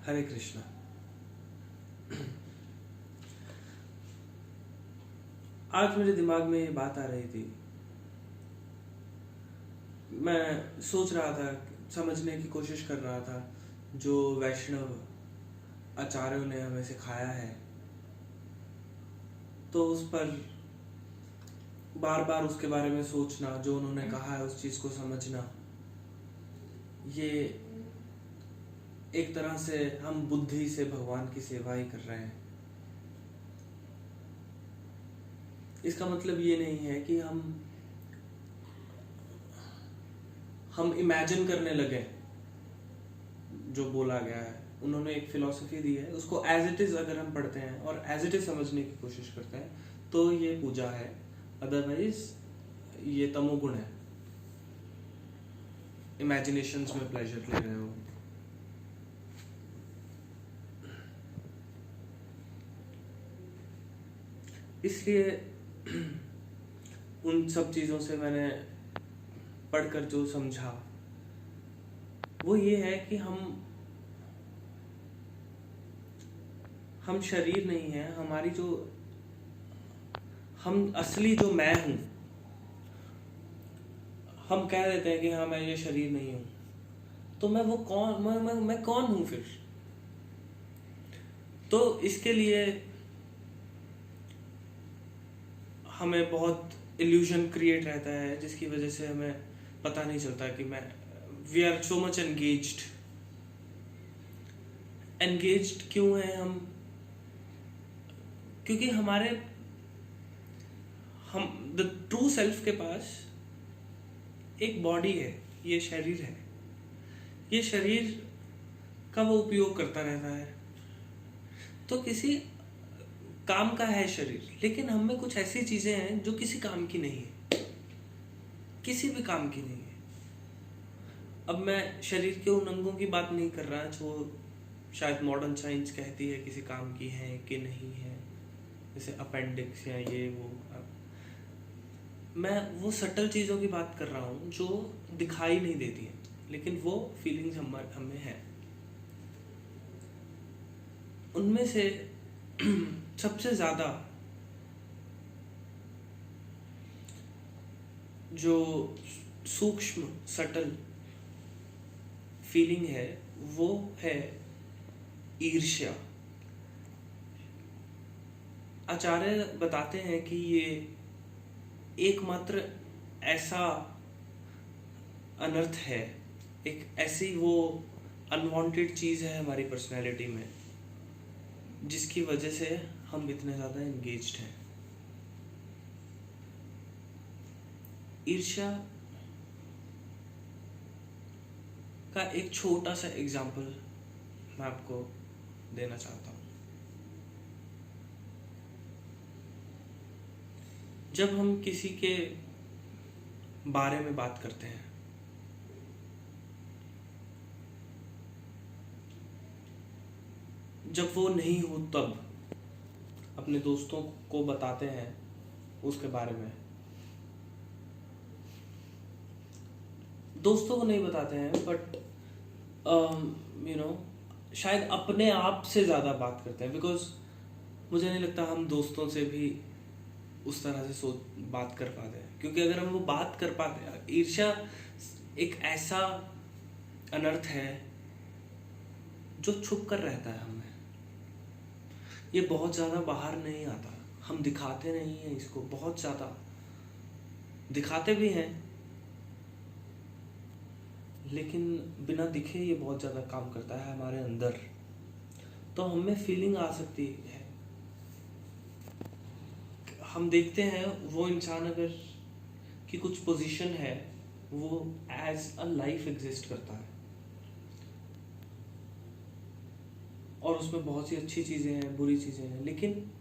हरे कृष्णा। आज मेरे दिमाग में ये बात आ रही थी। मैं सोच रहा था, समझने की कोशिश कर रहा था जो वैष्णव आचार्यों ने हमें सिखाया है, तो उस पर बार बार उसके बारे में सोचना, जो उन्होंने कहा है उस चीज़ को समझना। ये एक तरह से हम बुद्धि से भगवान की सेवा ही कर रहे हैं। इसका मतलब ये नहीं है कि हम इमेजिन करने लगे जो बोला गया है। उन्होंने एक फिलॉसफी दी है, उसको एज इट इज़ अगर हम पढ़ते हैं और एज इट इज़ समझने की कोशिश करते हैं तो ये पूजा है, अदरवाइज ये तमोगुण है। इमेजिनेशंस में प्लेजर ले रहे हो। इसलिए उन सब चीज़ों से मैंने पढ़कर जो समझा वो ये है कि हम शरीर नहीं है। हमारी जो हम असली जो मैं हूँ, हम कह देते हैं कि हाँ मैं ये शरीर नहीं हूँ, तो मैं वो कौन मैं कौन हूँ फिर? तो इसके लिए हमें बहुत इल्यूजन क्रिएट रहता है, जिसकी वजह से हमें पता नहीं चलता कि we are so much engaged क्यों है हम? क्योंकि हम द ट्रू सेल्फ के पास एक बॉडी है, ये शरीर है। ये शरीर का वो उपयोग करता रहता है, तो किसी काम का है शरीर, लेकिन हम में कुछ ऐसी चीजें हैं जो किसी काम की नहीं है, किसी भी काम की नहीं है। अब मैं शरीर के उन अंगों की बात नहीं कर रहा जो शायद मॉडर्न साइंस कहती है किसी काम की है कि नहीं है, जैसे अपेंडिक्स या ये वो। मैं वो सटल चीज़ों की बात कर रहा हूँ जो दिखाई नहीं देती हैं, लेकिन वो फीलिंग्स हमें है। उनमें से सबसे ज़्यादा जो सूक्ष्म सटल फीलिंग है वो है ईर्ष्या। आचार्य बताते हैं कि ये एकमात्र ऐसा अनर्थ है, एक ऐसी वो अनवांटेड चीज़ है हमारी पर्सनैलिटी में, जिसकी वजह से हम इतने ज़्यादा एंगेज्ड हैं। ईर्ष्या का एक छोटा सा एग्जाम्पल मैं आपको देना चाहता हूँ। जब हम किसी के बारे में बात करते हैं, जब वो नहीं हो तब अपने दोस्तों को बताते हैं उसके बारे में। दोस्तों को नहीं बताते हैं, बट शायद अपने आप से ज़्यादा बात करते हैं, बिकॉज मुझे नहीं लगता हम दोस्तों से भी उस तरह से बात कर पाते हैं। क्योंकि अगर हम वो बात कर पाते हैं, ईर्ष्या एक ऐसा अनर्थ है जो छुप कर रहता है हमें। ये बहुत ज़्यादा बाहर नहीं आता, हम दिखाते नहीं हैं इसको। बहुत ज़्यादा दिखाते भी हैं, लेकिन बिना दिखे ये बहुत ज़्यादा काम करता है हमारे अंदर। तो हमें फीलिंग आ सकती है, हम देखते हैं वो इंसान अगर की कुछ पोजीशन है, वो एज अ लाइफ एग्जिस्ट करता है और उसमें बहुत सी अच्छी चीज़ें हैं, बुरी चीज़ें हैं, लेकिन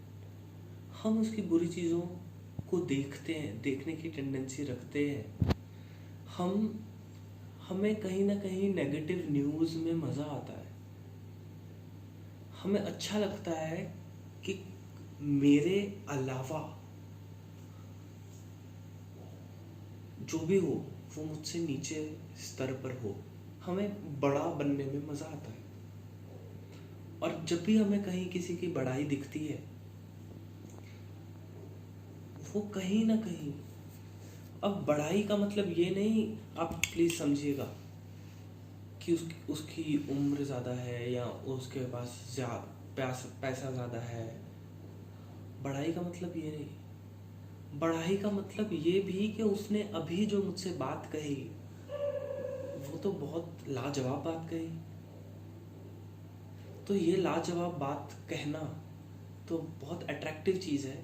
हम उसकी बुरी चीज़ों को देखते हैं, देखने की टेंडेंसी रखते हैं। हमें कहीं ना कहीं नेगेटिव न्यूज़ में मज़ा आता है। हमें अच्छा लगता है कि मेरे अलावा जो भी हो वो मुझसे नीचे स्तर पर हो। हमें बड़ा बनने में मज़ा आता है। और जब भी हमें कहीं किसी की बड़ाई दिखती है, वो कहीं ना कहीं, अब बड़ाई का मतलब ये नहीं, आप प्लीज समझिएगा, कि उसकी उम्र ज़्यादा है या उसके पास पैसा ज़्यादा है। बड़ाई का मतलब ये नहीं, बड़ाई का मतलब ये भी कि उसने अभी जो मुझसे बात कही वो तो बहुत लाजवाब बात कही। तो ये लाजवाब बात कहना तो बहुत अट्रैक्टिव चीज़ है।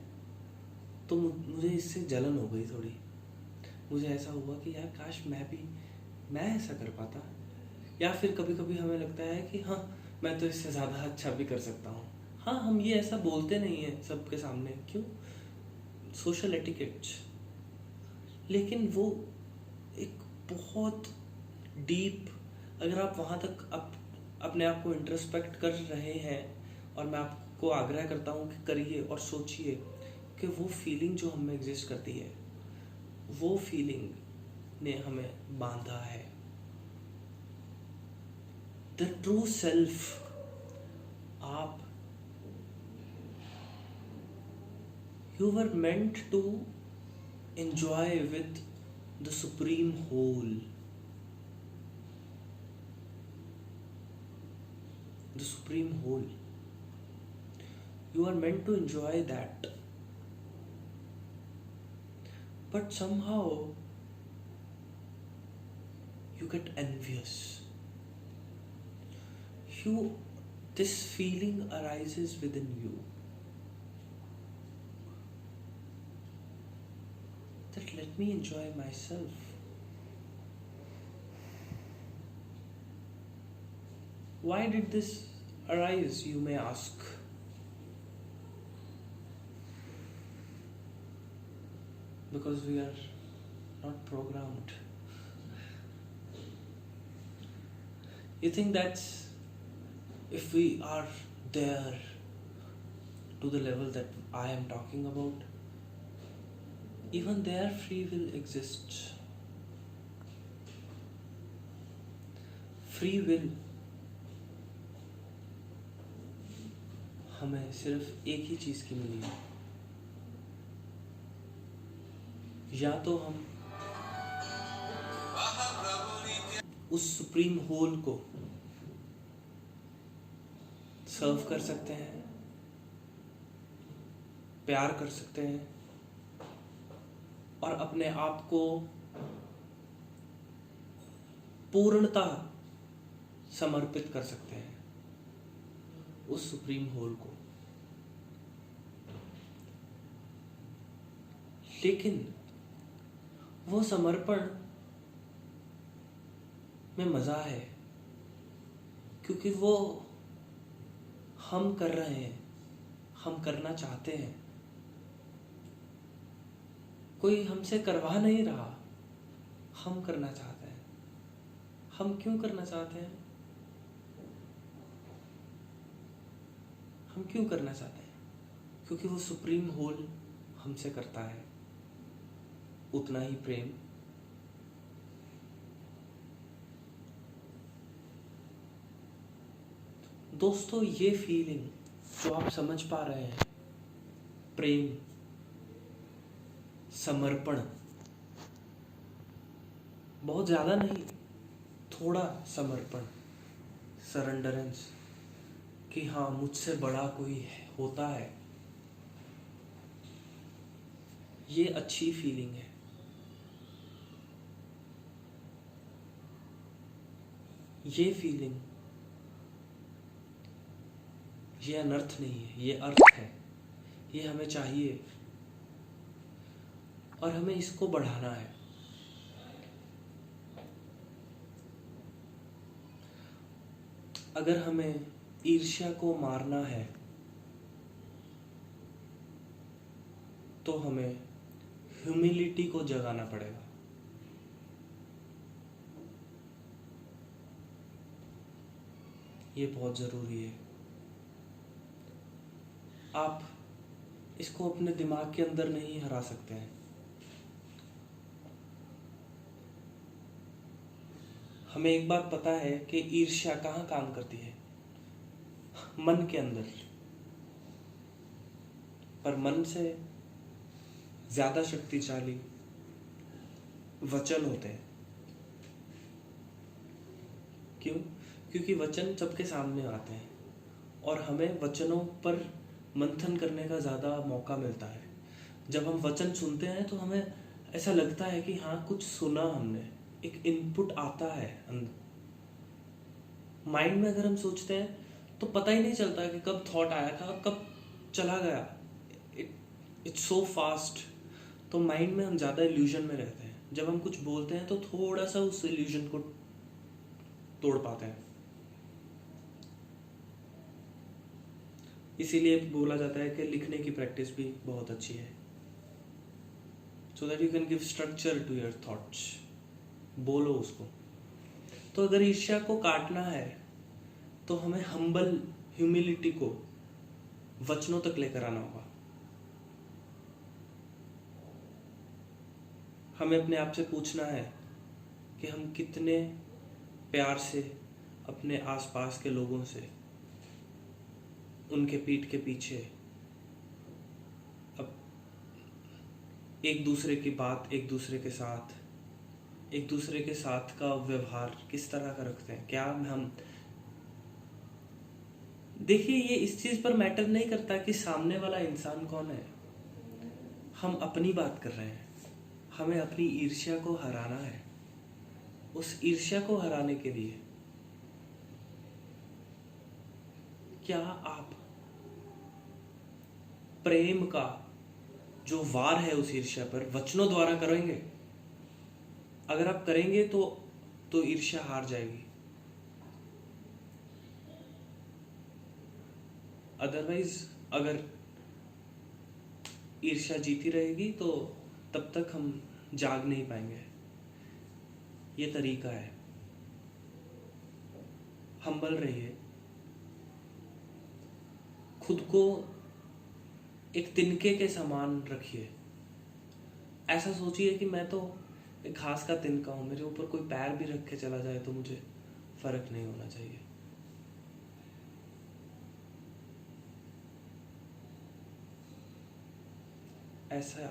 तो मुझे इससे जलन हो गई थोड़ी। मुझे ऐसा हुआ कि यार काश मैं ऐसा कर पाता। या फिर कभी कभी हमें लगता है कि हाँ, मैं तो इससे ज़्यादा अच्छा भी कर सकता हूँ। हाँ, हम ये ऐसा बोलते नहीं हैं सबके सामने, क्यों, सोशल एटिकेट्स। लेकिन वो एक बहुत डीप, अगर आप वहाँ तक अपने आप को इंट्रोस्पेक्ट कर रहे हैं, और मैं आपको आग्रह करता हूँ कि करिए और सोचिए कि वो फीलिंग जो हमें एग्जिस्ट करती है, वो फीलिंग ने हमें बांधा है। द ट्रू सेल्फ, आप, you were meant to enjoy with the supreme whole. The supreme whole. You are meant to enjoy that. But somehow you get envious. This feeling arises within you, that let me enjoy myself. Why did this arise, you may ask? Because we are not programmed. You think that's, if we are there to the level that I am talking about, even there free will exists. Free will हमें सिर्फ एक ही चीज की मिली है, या तो हम उस सुप्रीम होल को सर्व कर सकते हैं, प्यार कर सकते हैं, और अपने आप को पूर्णता समर्पित कर सकते हैं उस सुप्रीम होल को। लेकिन वो समर्पण में मजा है, क्योंकि वो हम कर रहे हैं, हम करना चाहते हैं, कोई हमसे करवा नहीं रहा, हम करना चाहते हैं। हम क्यों करना चाहते हैं? हम क्यों करना चाहते हैं? क्योंकि वो सुप्रीम होल हमसे करता है उतना ही प्रेम। दोस्तों, ये फीलिंग जो आप समझ पा रहे हैं, प्रेम, समर्पण, बहुत ज्यादा नहीं, थोड़ा समर्पण, सरेंडरेंस, कि हाँ मुझसे बड़ा कोई होता है, ये अच्छी फीलिंग है। ये फीलिंग, ये अनर्थ नहीं है, ये अर्थ है। ये हमें चाहिए और हमें इसको बढ़ाना है। अगर हमें ईर्ष्या को मारना है तो हमें ह्यूमिलिटी को जगाना पड़ेगा। ये बहुत जरूरी है। आप इसको अपने दिमाग के अंदर नहीं हरा सकते हैं। हमें एक बात पता है कि ईर्ष्या कहाँ काम करती है। मन के अंदर, पर मन से ज्यादा शक्तिशाली वचन होते हैं। क्यों? क्योंकि वचन सबके सामने आते हैं और हमें वचनों पर मंथन करने का ज़्यादा मौका मिलता है। जब हम वचन सुनते हैं तो हमें ऐसा लगता है कि हाँ, कुछ सुना हमने, एक इनपुट आता है अंदर। माइंड में अगर हम सोचते हैं तो पता ही नहीं चलता कि कब थॉट आया था कब चला गया, इट्स सो फास्ट। तो माइंड में हम ज़्यादा इल्यूजन में रहते हैं। जब हम कुछ बोलते हैं तो थोड़ा सा उस इल्यूजन को तोड़ पाते हैं। इसीलिए बोला जाता है कि लिखने की प्रैक्टिस भी बहुत अच्छी है, so that you can give structure to your thoughts. बोलो उसको। तो अगर ईर्ष्या को काटना है तो हमें ह्यूमिलिटी को वचनों तक लेकर आना होगा। हमें अपने आप से पूछना है कि हम कितने प्यार से अपने आसपास के लोगों से, उनके पीठ के पीछे अब एक दूसरे की बात, एक दूसरे के साथ का व्यवहार किस तरह का रखते हैं। क्या हम देखिए, ये इस चीज पर मैटर नहीं करता कि सामने वाला इंसान कौन है। हम अपनी बात कर रहे हैं, हमें अपनी ईर्ष्या को हराना है। उस ईर्ष्या को हराने के लिए क्या आप प्रेम का जो वार है उस ईर्ष्या पर वचनों द्वारा करेंगे? अगर आप करेंगे तो ईर्ष्या हार जाएगी। अदरवाइज अगर ईर्ष्या जीती रहेगी तो तब तक हम जाग नहीं पाएंगे। ये तरीका है। हम्बल रहिए, खुद को एक तिनके के समान रखिए। ऐसा सोचिए कि मैं तो एक घास का तिनका हूं, मेरे ऊपर कोई पैर भी रख के चला जाए तो मुझे फर्क नहीं होना चाहिए। ऐसा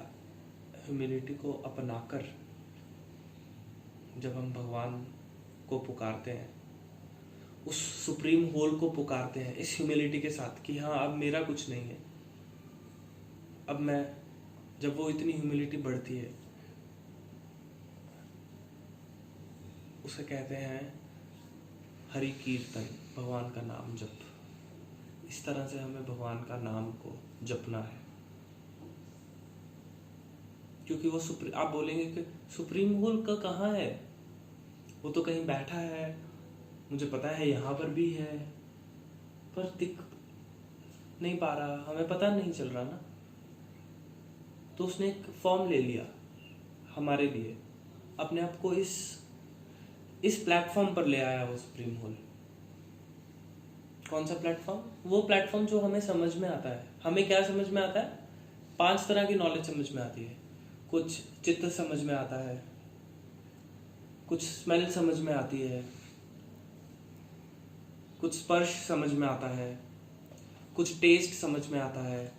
ह्यूमिलिटी को अपनाकर जब हम भगवान को पुकारते हैं, उस सुप्रीम होल को पुकारते हैं इस ह्यूमिलिटी के साथ कि हाँ, अब मेरा कुछ नहीं है, अब मैं, जब वो इतनी ह्यूमिलिटी बढ़ती है, उसे कहते हैं हरि कीर्तन, भगवान का नाम जप। इस तरह से हमें भगवान का नाम को जपना है। क्योंकि वो आप बोलेंगे कि सुप्रीम होल का कहाँ है, वो तो कहीं बैठा है, मुझे पता है यहाँ पर भी है, पर दिख नहीं पा रहा, हमें पता नहीं चल रहा ना। तो उसने एक फॉर्म ले लिया हमारे लिए, अपने आप को इस प्लेटफॉर्म पर ले आया वो सुप्रीम होल। कौन सा प्लेटफॉर्म? वो प्लेटफॉर्म जो हमें समझ में आता है। हमें क्या समझ में आता है? 5 तरह की नॉलेज समझ में आती है। कुछ चित्त समझ में आता है, कुछ स्मेल समझ में आती है, कुछ स्पर्श समझ में आता है, कुछ टेस्ट समझ में आता है,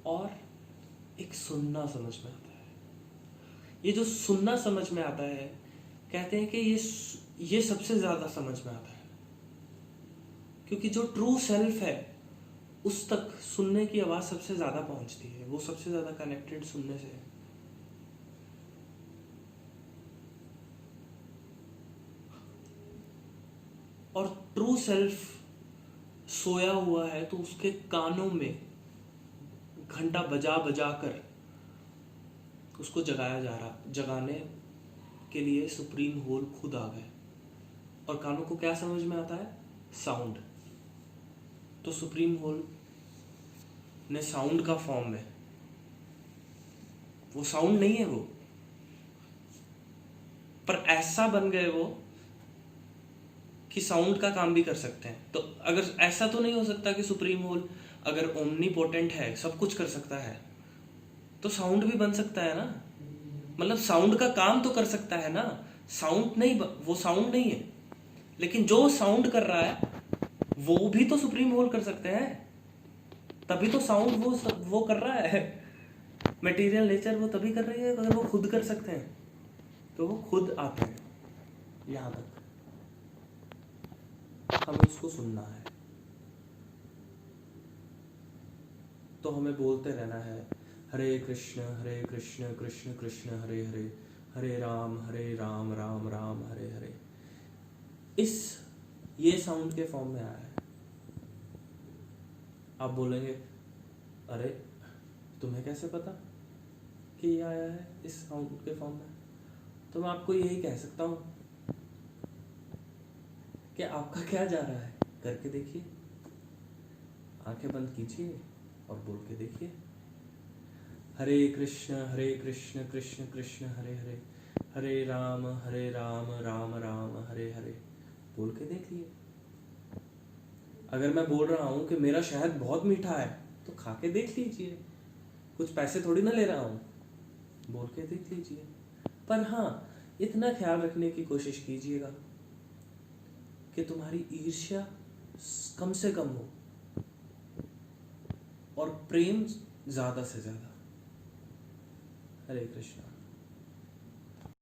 और एक सुनना समझ में आता है। ये जो सुनना समझ में आता है, कहते हैं कि ये सबसे ज्यादा समझ में आता है, क्योंकि जो ट्रू सेल्फ है उस तक सुनने की आवाज सबसे ज्यादा पहुंचती है। वो सबसे ज्यादा कनेक्टेड सुनने से है। और ट्रू सेल्फ सोया हुआ है तो उसके कानों में घंटा बजा बजा कर उसको जगाने के लिए सुप्रीम होल खुद आ गए। और कानों को क्या समझ में आता है? साउंड। तो सुप्रीम होल ने साउंड का फॉर्म में, वो साउंड नहीं है वो, पर ऐसा बन गए वो कि साउंड का काम भी कर सकते हैं। तो अगर ऐसा तो नहीं हो सकता कि सुप्रीम होल अगर ओमनीपोटेंट है, सब कुछ कर सकता है, तो साउंड भी बन सकता है ना। मतलब साउंड का काम तो कर सकता है ना। साउंड नहीं, वो साउंड नहीं है, लेकिन जो साउंड कर रहा है वो भी तो सुप्रीम होल कर सकते हैं, तभी तो साउंड वो कर रहा है। मटेरियल नेचर वो तभी कर रही है अगर वो खुद कर सकते हैं, तो वो खुद आते हैं यहाँ तक, हमें उसको सुनना है। तो हमें बोलते रहना है हरे कृष्ण कृष्ण कृष्ण हरे हरे, हरे राम राम राम हरे हरे। ये साउंड के फॉर्म में आया है। आप बोलेंगे अरे तुम्हें कैसे पता कि ये आया है इस साउंड के फॉर्म में? तो मैं आपको यही कह सकता हूँ कि आपका क्या जा रहा है, करके देखिए, आंखें बंद कीजिए और बोल के देखिए हरे कृष्ण कृष्ण कृष्ण हरे हरे, हरे राम राम राम हरे हरे। बोल के देखिए। अगर मैं बोल रहा हूँ कि मेरा शहद बहुत मीठा है, तो खा के देख लीजिए, कुछ पैसे थोड़ी ना ले रहा हूँ, बोल के देख लीजिए। पर हाँ, इतना ख्याल रखने की कोशिश कीजिएगा कि तुम्हारी ईर्ष्या कम से कम हो और प्रेम ज्यादा से ज्यादा। हरे कृष्णा।